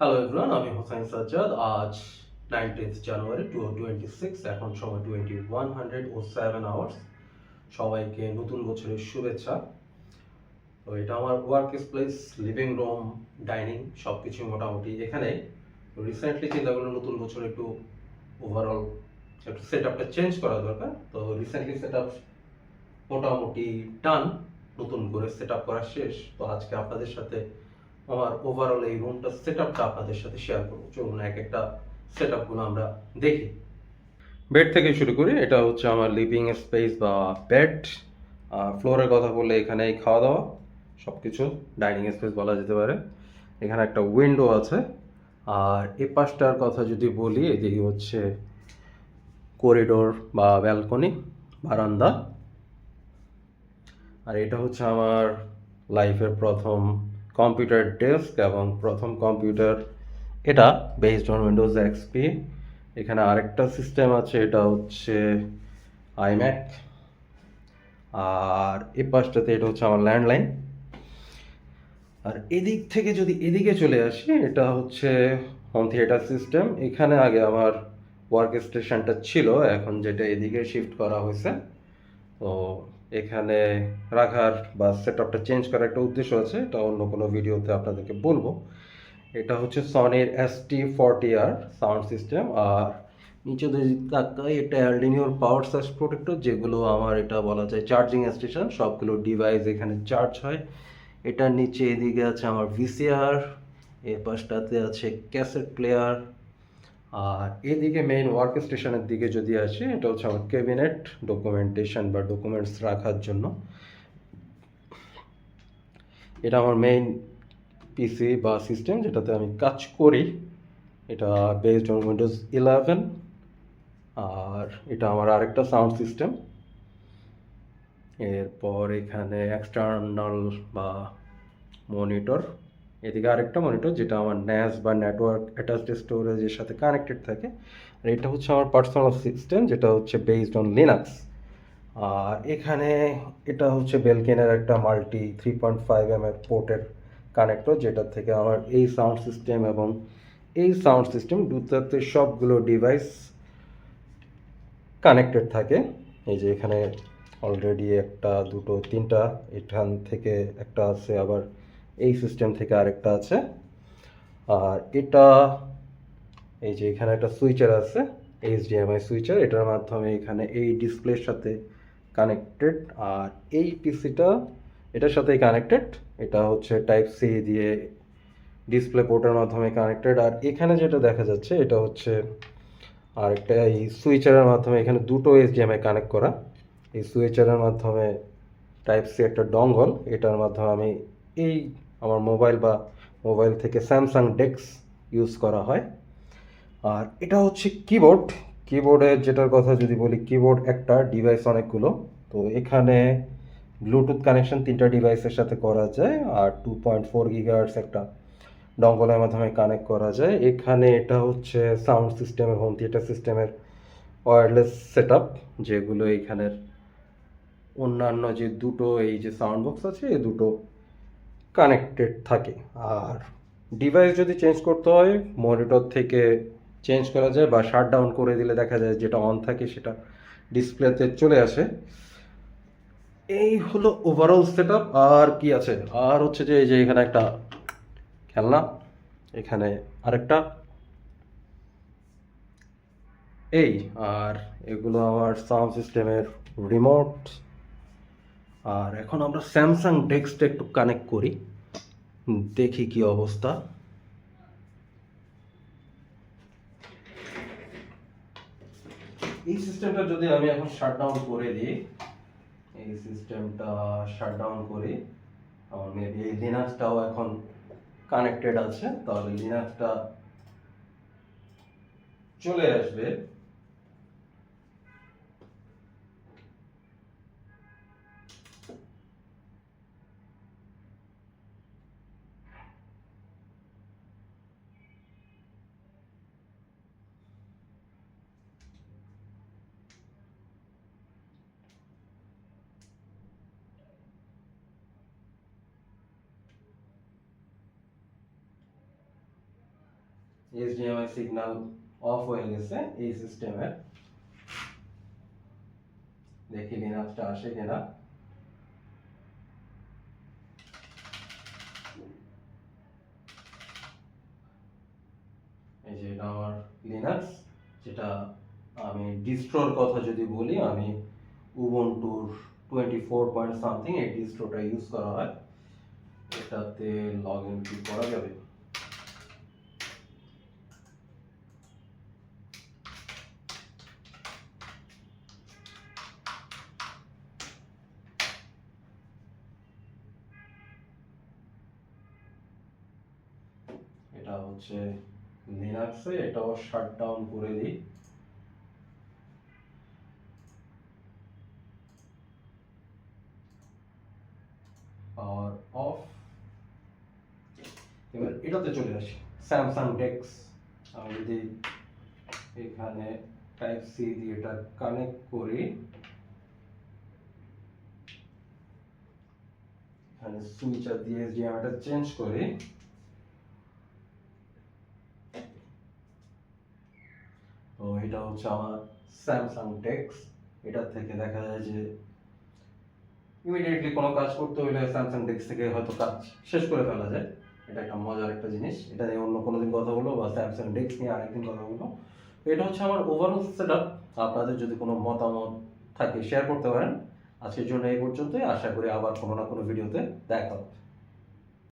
Hello everyone, আমি হোসাইন সাজ্জাদ। আজ 19th জানুয়ারি 2026, এখন সময় 2107 সবাইকে নতুন বছরের শুভেচ্ছা। তো এটা আমার work place, living room, dining সব কিছু মোটামুটি এখানে। রিসেন্টলি চিন্তা করলাম নতুন বছর একটু ওভারঅল একটু সেট আপটা চেঞ্জ করা দরকার। তো রিসেন্টলি সেট আপ মোটামুটি ডান, নতুন করে সেট আপ করা শেষ। তো আজকে আপনাদের সাথে আমার ওভারঅল এই রুমটা সেট আপটা আপনাদের সাথে শেয়ার করবো। চলুন এক একটা সেট আপগুলো আমরা দেখি। বেড থেকে শুরু করি। এটা হচ্ছে আমার লিভিং স্পেস বা বেড। ফ্লোরের কথা বললে এখানে খাওয়া দাওয়া সব কিছু, ডাইনিং স্পেস বলা যেতে পারে। এখানে একটা উইন্ডো আছে। আর এ পাশটার কথা যদি বলি, এদিকে হচ্ছে করিডোর বা ব্যালকনি, বারান্দা। আর এটা হচ্ছে আমার লাইফের প্রথম কম্পিউটার ডেস্ক এবং প্রথম কম্পিউটার। এটা বেসড অন উইন্ডোজ এক্সপি। এখানে আরেকটা সিস্টেম আছে, এটা হচ্ছে আইম্যাক। আর এই পাশটাতে এটা হচ্ছে আমার ল্যান্ডলাইন। আর এদিক থেকে যদি এদিকে চলে আসি, এটা হচ্ছে হোম থিয়েটার সিস্টেম। এখানে আগে আমার ওয়ার্ক স্টেশনটা ছিল, এখন যেটা এদিকে শিফট করা হয়েছে। তো এখানে রাখার বা সেট আপটা চেঞ্জ করার একটা উদ্দেশ্য আছে, এটা অন্য কোনো ভিডিওতে আপনাদেরকে বলবো। এটা হচ্ছে সনির ST40R সাউন্ড সিস্টেম। আর নিচে যদি তাকাই, এটা অ্যালডিনিওর পাওয়ার সার্চ প্রোটেক্টর, যেগুলো আমার এটা বলা যায় চার্জিং স্টেশন, সবগুলো ডিভাইস এখানে চার্জ হয়। এটার নিচে এদিকে আছে আমার VCR, এর পাশটাতে আছে ক্যাসেট প্লেয়ার। আর এদিকে মেইন ওয়ার্ক স্টেশনের দিকে যদি আসি, এটা হচ্ছে আমার ক্যাবিনেট, ডকুমেন্টেশন বা ডকুমেন্টস রাখার জন্য। এটা আমার মেইন পিসি বা সিস্টেম যেটাতে আমি কাজ করি। এটা বেসড অন উইন্ডোজ 11। আর এটা আমার আরেকটা সাউন্ড সিস্টেম। এরপর এখানে এক্সটার্নাল বা মনিটর, এদিকে আরেকটা মনিটর যেটা আমার NAS বা নেটওয়ার্ক অ্যাটাচড স্টোরেজের সাথে কানেক্টেড থাকে। আর এটা হচ্ছে আমার পার্সোনাল সিস্টেম যেটা হচ্ছে বেসড অন লিনাক্স। আর এখানে এটা হচ্ছে বেলকিনের একটা মাল্টি 3.5 এর পোর্টের কানেক্টর, যেটা থেকে আমার এই সাউন্ড সিস্টেম এবং এই সাউন্ড সিস্টেম দুটাতে সবগুলো ডিভাইস কানেক্টেড থাকে। এই যে এখানে অলরেডি একটা, দুটো, তিনটা, এখান থেকে একটা আছে, আবার এই সিস্টেম থেকে আরেকটা আছে। আর এটা, এই যে এখানে একটা সুইচার আছে, HDMI সুইচার, এটার মাধ্যমে এখানে এই ডিসপ্লের সাথে কানেক্টেড। আর এই পিসিটা এটার সাথেই কানেক্টেড। এটা হচ্ছে টাইপ সি দিয়ে ডিসপ্লে পোর্টের মাধ্যমে কানেক্টেড। আর এখানে যেটা দেখা যাচ্ছে এটা হচ্ছে আরেকটা এই সুইচারের মাধ্যমে, এখানে দুটো HDMI কানেক্ট করা। এই সুইচারের মাধ্যমে টাইপ সি একটা ডঙ্গল, এটার মাধ্যমে আমি এই আমার মোবাইল থেকে স্যামসাং ডেক্স ইউজ করা হয়। আর এটা হচ্ছে কিবোর্ড। কিবোর্ডের যেটার কথা যদি বলি, কিবোর্ড একটা, ডিভাইস অনেকগুলো। তো এখানে ব্লুটুথ কানেকশন তিনটা ডিভাইসের সাথে করা যায়। আর 2.4 GHz একটা ডঙ্গলের মাধ্যমে কানেক্ট করা যায়। এখানে এটা হচ্ছে সাউন্ড সিস্টেমের, হোম থিয়েটার সিস্টেমের ওয়্যারলেস সেট আপ, যেগুলো এইখানের অন্যান্য যে দুটো এই যে সাউন্ড বক্স আছে, এই দুটো কানেক্টেড থাকে। আর ডিভাইস যদি চেঞ্জ করতে হয়, মনিটর থেকে চেঞ্জ করা যায় বা শাট ডাউন করে দিলে দেখা যায় যেটা অন থাকে সেটা ডিসপ্লেতে চলে আসে। এই হলো ওভারঅল সেট আপ। আর কি আছে, আর হচ্ছে যে এই যে এখানে একটা খেলনা, এখানে আরেকটা, এই। আর এগুলো আমার সাউন্ড সিস্টেমের রিমোট। আর এখন আমরা স্যামসাং ডেস্কটা একটু কানেক্ট করি, দেখি কি অবস্থা। এই সিস্টেমটা যদি আমি এখন শাটডাউন করে দিই, এই সিস্টেমটা শাটডাউন করি, আমার মেবি এই লিনাক্সটাও এখন কানেক্টেড আছে, তাহলে লিনাক্সটা চলে আসবে। এইচডিএমআই সিগন্যাল অফ হয়ে গেছে এই সিস্টেমের। দেখি লিনাক্সটা আসে কিনা। এই যে এটা আমার লিনাক্স, যেটা আমি ডিস্ট্রোর কথা যদি বলি, আমি উবুন্টুর 24 পয়েন্ট সামথিং এই ডিস্ট্রোটা ইউজ করা হয়। এটাতে লগ ইন কি করা যাবে? এটা হচ্ছে লিনাক্সে, এটাও শাট ডাউন করে দিই। Power of. এবার এটাতে চলে আসি, স্যামসাং ডেক্স। আমি যদি এখানে টাইপ সি দিয়ে এটা কানেক্ট করি, এখানে সুইচার দিয়ে এটা চেঞ্জ করি, তো এটা হচ্ছে আমার স্যামসাং ডেক্স। এটা থেকে দেখা যায় যে ইমিডিয়েটলি কোনো কাজ করতে হলে স্যামসাং ডেক্স থেকে হয়তো কাজ শেষ করে ফেলা যায়। এটা একটা মজার একটা জিনিস। এটা নিয়ে অন্য কোনো দিন কথা বলবো, বা স্যামসাং ডেক্স নিয়ে আরেকদিন কথা বলবো। এটা হচ্ছে আমার ওভারঅল সেটআপ। আপনাদের যদি কোনো মতামত থাকে শেয়ার করতে পারেন। আজকের জন্য এই পর্যন্তই। আশা করি আবার কোনো না কোনো ভিডিওতে দেখা হবে।